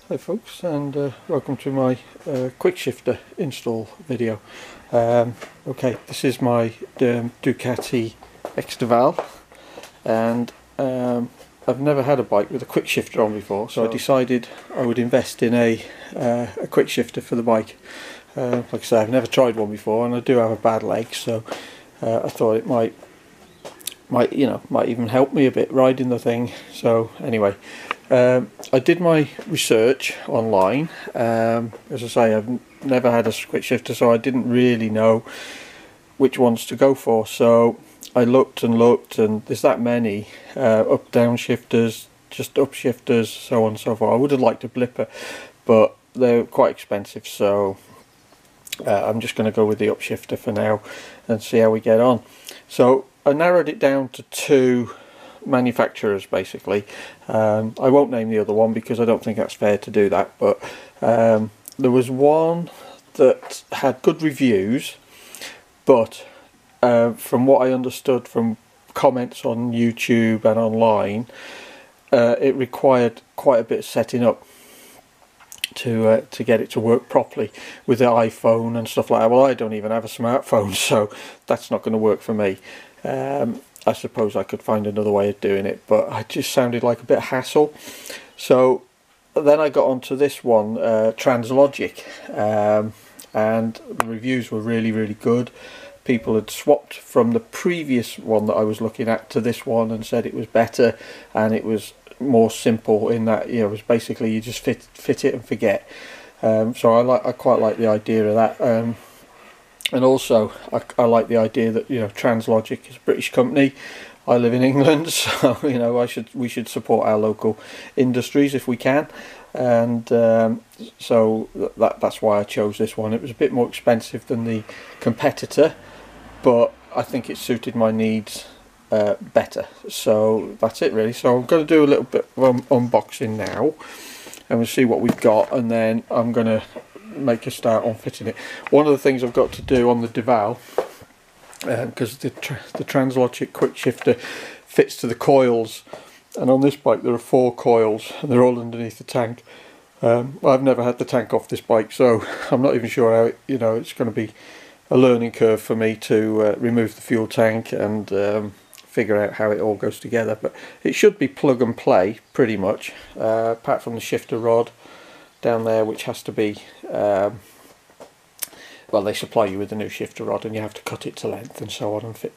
Hi folks, and welcome to my Quickshifter install video. Okay, this is my Ducati Xdiavel, and I've never had a bike with a Quickshifter on before, so I decided I would invest in a Quickshifter for the bike. Like I say, I've never tried one before, and I do have a bad leg, so I thought it might even help me a bit riding the thing. So anyway, I did my research online. As I say, I've never had a Quickshifter, so I didn't really know which ones to go for. So I looked and looked, and there's that many up down shifters, just up shifters, so on and so forth. I would have liked a blipper, but they're quite expensive, so I'm just going to go with the upshifter for now and see how we get on. So I narrowed it down to two manufacturers basically. I won't name the other one because I don't think that's fair to do that, but there was one that had good reviews, but from what I understood from comments on YouTube and online, it required quite a bit of setting up to get it to work properly with the iPhone and stuff like that. Well, I don't even have a smartphone, so that's not going to work for me. I suppose I could find another way of doing it, but it just sounded like a bit of hassle. So then I got onto this one, Translogic, and the reviews were really good. People had swapped from the previous one that I was looking at to this one and said it was better, and it was more simple in that, you know, it was basically you just fit it and forget. So I quite like the idea of that. And also I like the idea that, you know, Translogic is a British company. I live in England, so you know, we should support our local industries if we can, and so that's why I chose this one. It was a bit more expensive than the competitor, but I think it suited my needs better. So that's it really. So I'm going to do a little bit of unboxing now, and we'll see what we've got, and then I'm going to make a start on fitting it. One of the things I've got to do on the Xdiavel, because the Translogic Quickshifter fits to the coils, and on this bike there are 4 coils and they're all underneath the tank. I've never had the tank off this bike, so I'm not even sure how it, you know, it's going to be a learning curve for me to remove the fuel tank and figure out how it all goes together, but it should be plug and play pretty much, apart from the shifter rod down there, which has to be well, they supply you with a new shifter rod and you have to cut it to length and so on, and fit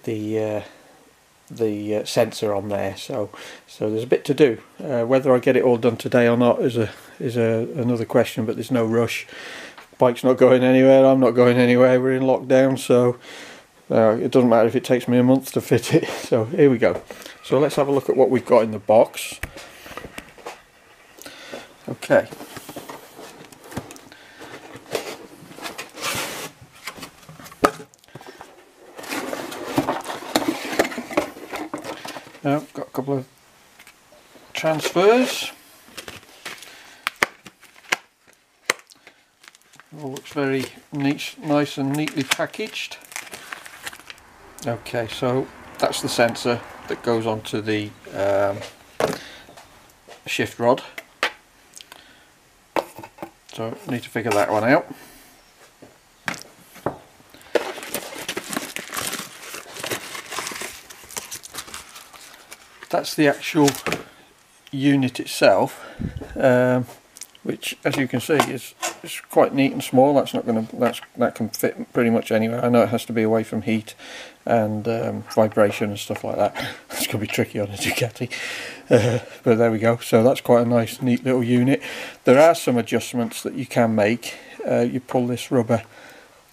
the sensor on there. So there's a bit to do. Whether I get it all done today or not is another question, but there's no rush. Bike's not going anywhere, I'm not going anywhere, we're in lockdown, so it doesn't matter if it takes me a month to fit it. So here we go. So let's have a look at what we've got in the box. Okay. Now, got a couple of transfers. All looks very nice and neatly packaged. Okay, so that's the sensor that goes onto the shift rod. So need to figure that one out. That's the actual unit itself, which, as you can see, is quite neat and small. That's not going to that can fit pretty much anywhere. I know it has to be away from heat and vibration and stuff like that. It's going to be tricky on a Ducati, but there we go. So that's quite a nice, neat little unit. There are some adjustments that you can make. You pull this rubber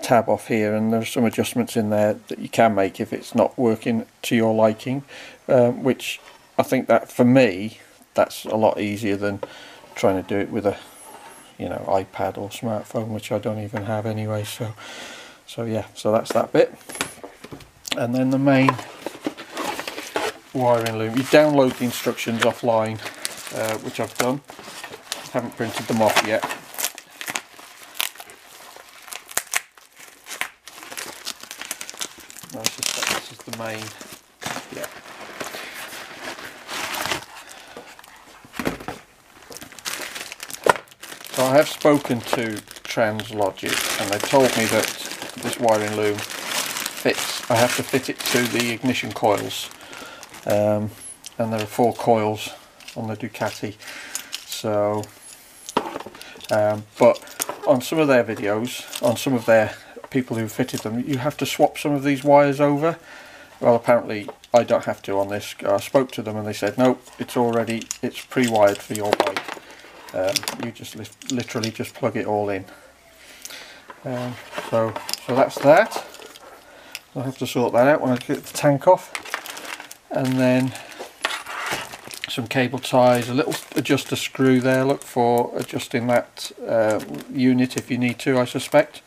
tab off here, and there's some adjustments in there that you can make if it's not working to your liking, which I think that for me that's a lot easier than trying to do it with a, you know, iPad or smartphone, which I don't even have anyway. So yeah, so that's that bit. And then the main wiring loom. You download the instructions offline, which I've done. Haven't printed them off yet. I suspect this is the main. Yeah. So I have spoken to Translogic and they told me that this wiring loom fits, I have to fit it to the ignition coils, and there are 4 coils on the Ducati. So but on some of their videos, on some of their people who fitted them, you have to swap some of these wires over. Well, apparently I don't have to on this. I spoke to them and they said no, it's pre-wired for your bike. You just literally just plug it all in. So that's that. I'll have to sort that out when I get the tank off. And then some cable ties, a little adjuster screw there, look for adjusting that unit if you need to, I suspect.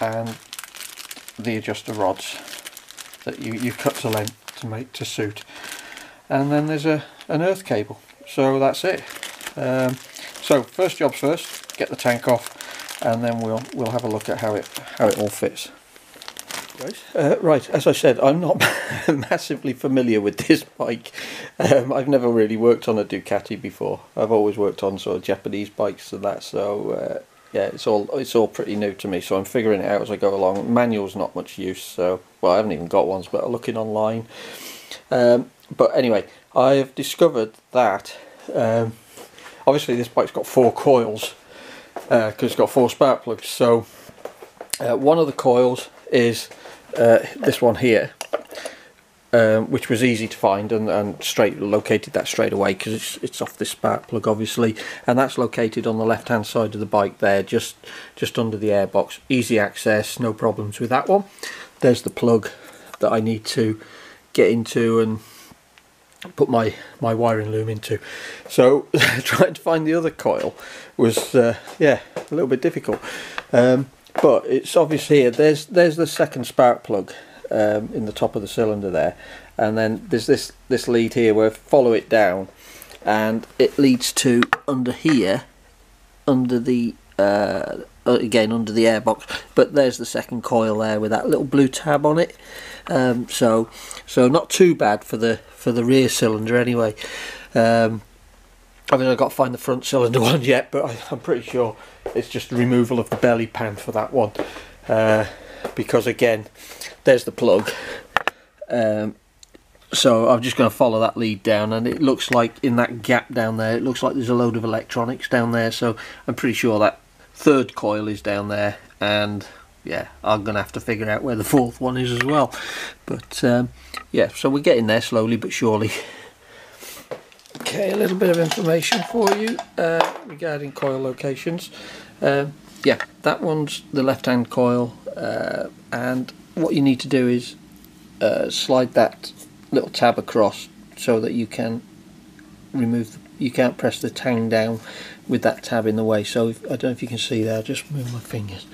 And the adjuster rods that you cut to length to make to suit. And then there's an earth cable. So that's it. So first jobs first, get the tank off, and then we'll have a look at how it all fits. Right, as I said, I'm not massively familiar with this bike. I've never really worked on a Ducati before. I've always worked on sort of Japanese bikes and that. So yeah, it's all pretty new to me. So I'm figuring it out as I go along. Manual's not much use. So well, I haven't even got ones, but I'm looking online. But anyway, I have discovered that obviously this bike's got 4 coils because it's got 4 spark plugs. So one of the coils is this one here, which was easy to find and located that straight away because it's off this spark plug obviously, and that's located on the left hand side of the bike there, just under the airbox. Easy access, no problems with that one. There's the plug that I need to get into and put my wiring loom into. So trying to find the other coil was yeah, a little bit difficult, but it's obvious here. There's the second spark plug in the top of the cylinder there, and then there's this lead here where follow it down and it leads to under here, under the again under the airbox, but there's the second coil there with that little blue tab on it. So not too bad for the rear cylinder anyway. I mean, I've got to find the front cylinder one yet, but I'm pretty sure it's just removal of the belly pan for that one, because again there's the plug. So I'm just going to follow that lead down, and it looks like in that gap down there, it looks like there's a load of electronics down there, so I'm pretty sure that third coil is down there, and yeah, I'm going to have to figure out where the fourth one is as well. But yeah, so we're getting there slowly but surely. Okay, a little bit of information for you regarding coil locations. Yeah, that one's the left hand coil, and what you need to do is slide that little tab across so that you can remove you can't press the tang down with that tab in the way. So I don't know if you can see there, I'll just move my fingers.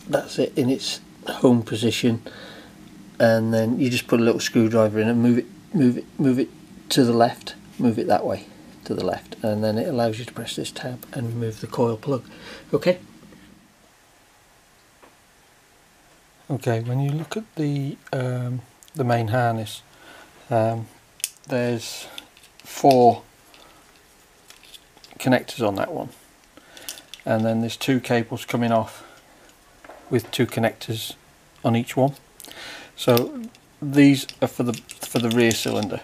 That's it in its home position, and then you just put a little screwdriver in and move it to the left, move it that way to the left, and then it allows you to press this tab and remove the coil plug. Okay, when you look at the main harness, there's 4 connectors on that one, and then there's 2 cables coming off with 2 connectors on each one. So these are for the rear cylinder,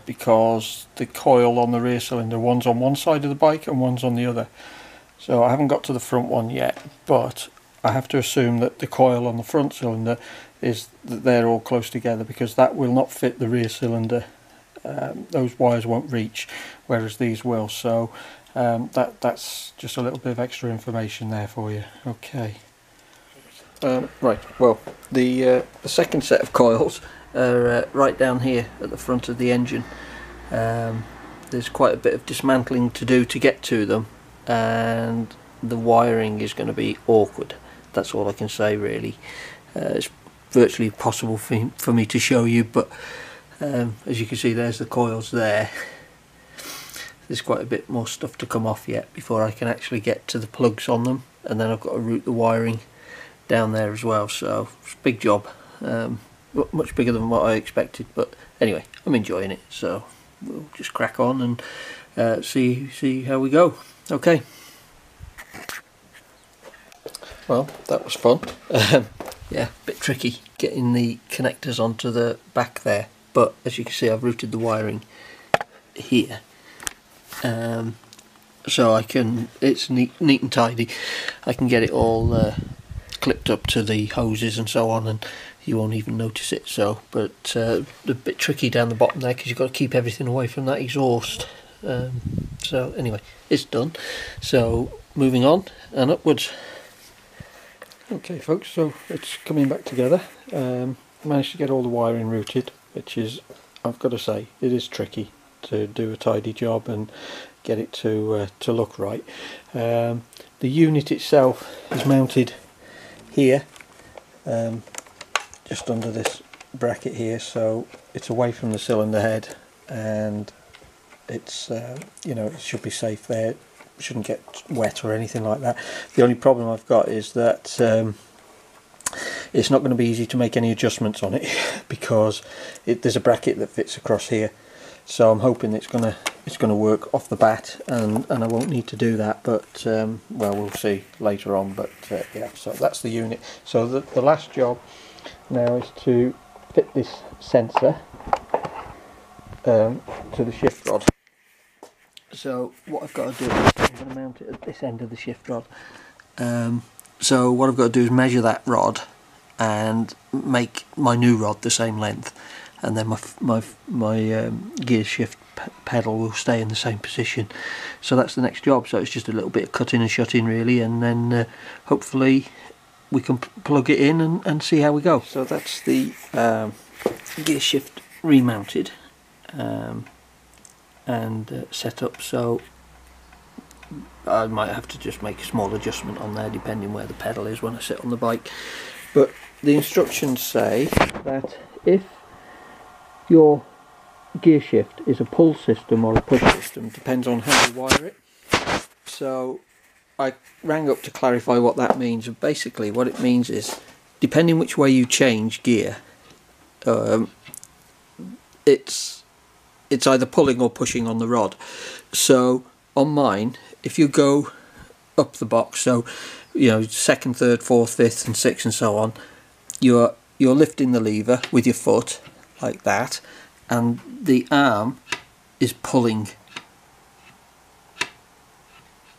because the coil on the rear cylinder, one's on one side of the bike and one's on the other. So I haven't got to the front one yet, but I have to assume that the coil on the front cylinder is that they're all close together, because that will not fit the rear cylinder. Those wires won't reach, whereas these will. So that's just a little bit of extra information there for you. Okay. Right, well, the second set of coils are right down here at the front of the engine. There's quite a bit of dismantling to do to get to them, and the wiring is going to be awkward. That's all I can say really. It's virtually impossible for me to show you, but as you can see, there's the coils there. There's quite a bit more stuff to come off yet before I can actually get to the plugs on them, and then I've got to route the wiring down there as well. So it's a big job, much bigger than what I expected, but anyway, I'm enjoying it. So we'll just crack on and see how we go. Okay. Well, that was fun. Yeah, a bit tricky getting the connectors onto the back there, but as you can see I've routed the wiring here, so I can, it's neat and tidy. I can get it all clipped up to the hoses and so on, and you won't even notice it. So, but a bit tricky down the bottom there because you've got to keep everything away from that exhaust. So anyway, it's done. So moving on and upwards. Okay folks, so it's coming back together. Managed to get all the wiring routed, which is, I've got to say, it is tricky to do a tidy job and get it to look right. The unit itself is mounted here, just under this bracket here, so it's away from the cylinder head, and it's you know, it should be safe there. Shouldn't get wet or anything like that. The only problem I've got is that it's not going to be easy to make any adjustments on it because there's a bracket that fits across here, so I'm hoping it's gonna work off the bat, and I won't need to do that, but well, we'll see later on. But yeah, so that's the unit. So the last job now is to fit this sensor to the shift rod. So what I've got to do is I'm going to mount it at this end of the shift rod. So what I've got to do is measure that rod and make my new rod the same length, and then my gear shift pedal will stay in the same position. So that's the next job. So it's just a little bit of cutting and shutting really, and then hopefully we can plug it in and see how we go. So that's the gear shift remounted. And set up, so I might have to just make a small adjustment on there depending where the pedal is when I sit on the bike. But the instructions say that if your gear shift is a pull system or a push system, depends on how you wire it. So I rang up to clarify what that means, and basically what it means is, depending which way you change gear, it's either pulling or pushing on the rod. So on mine, if you go up the box, so you know, second, third, fourth, fifth and sixth and so on, you're lifting the lever with your foot like that, and the arm is pulling.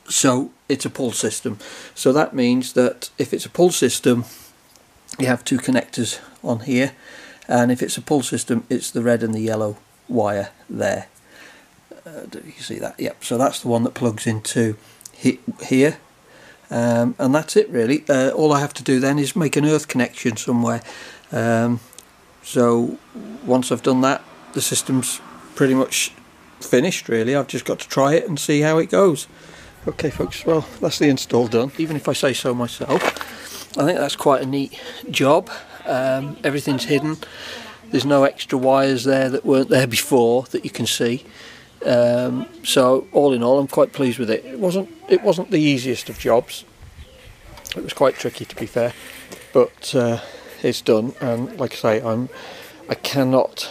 So it's a pull system. So that means that if it's a pull system, you have two connectors on here, and if it's a pull system, it's the red and the yellow wire there. Do you see that? Yep. So that's the one that plugs into here, and that's it really. All I have to do then is make an earth connection somewhere. So once I've done that, the system's pretty much finished really. I've just got to try it and see how it goes. Okay folks, well that's the install done. Even if I say so myself, I think that's quite a neat job. Everything's hidden. There's no extra wires there that weren't there before that you can see. So all in all, I'm quite pleased with it. It wasn't the easiest of jobs. It was quite tricky, to be fair, but it's done. And like I say, I cannot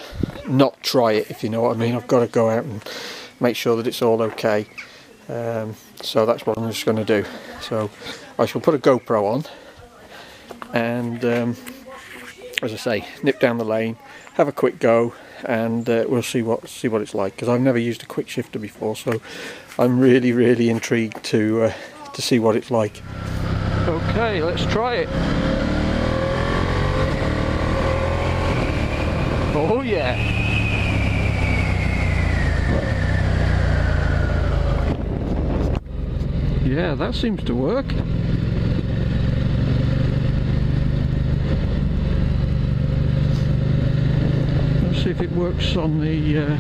not try it, if you know what I mean. I've got to go out and make sure that it's all okay. So that's what I'm just going to do. So I shall put a GoPro on and as I say, nip down the lane, have a quick go, and we'll see what it's like, because I've never used a Quickshifter before, so I'm really intrigued to see what it's like. Okay, let's try it. Oh yeah. Yeah, that seems to work. See if it works on the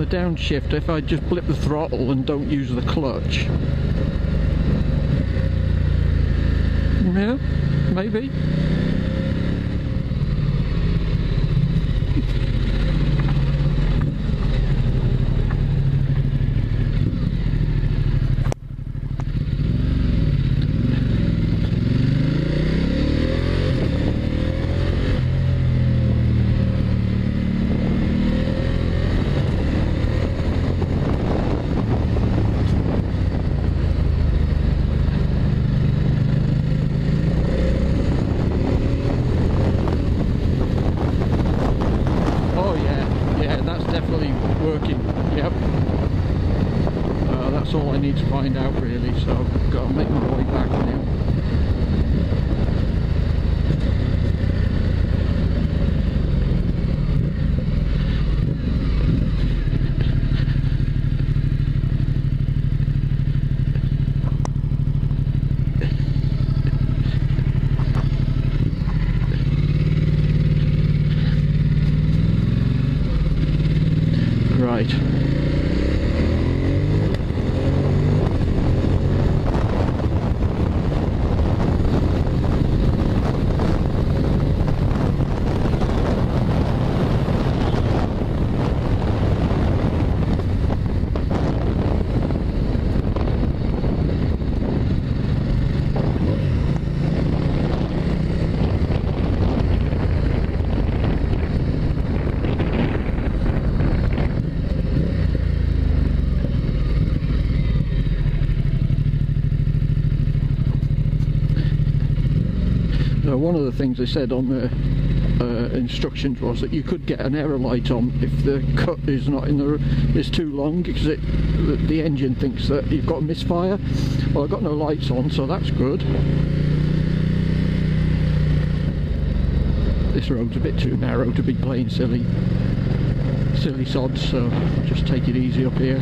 downshift if I just blip the throttle and don't use the clutch. Yeah, maybe. need to find out really, so I've got to make my way back now. Right. One of the things they said on the instructions was that you could get an error light on if the cut is not in the is too long, because the engine thinks that you've got a misfire. Well, I've got no lights on, so that's good. This road's a bit too narrow to be playing silly sods, so just take it easy up here.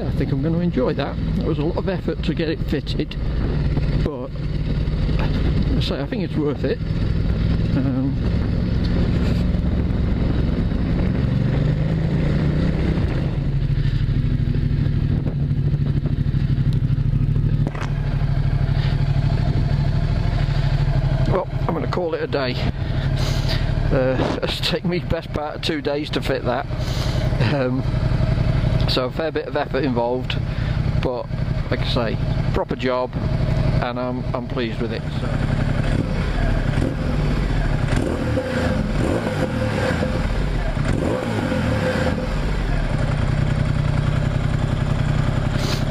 I think I'm going to enjoy that. It was a lot of effort to get it fitted, but I think it's worth it. Well, I'm going to call it a day. It's taken me best part of 2 days to fit that. So a fair bit of effort involved, but like I say, proper job, and I'm pleased with it. So.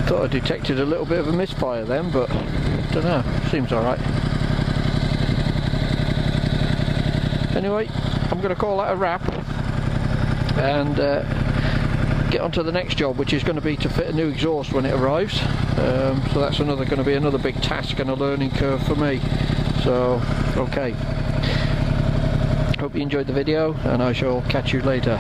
Thought I detected a little bit of a misfire then, but don't know, seems alright. Anyway, I'm going to call that a wrap, and get on to the next job, which is going to be to fit a new exhaust when it arrives. So that's going to be another big task and a learning curve for me. So, okay. Hope you enjoyed the video, and I shall catch you later.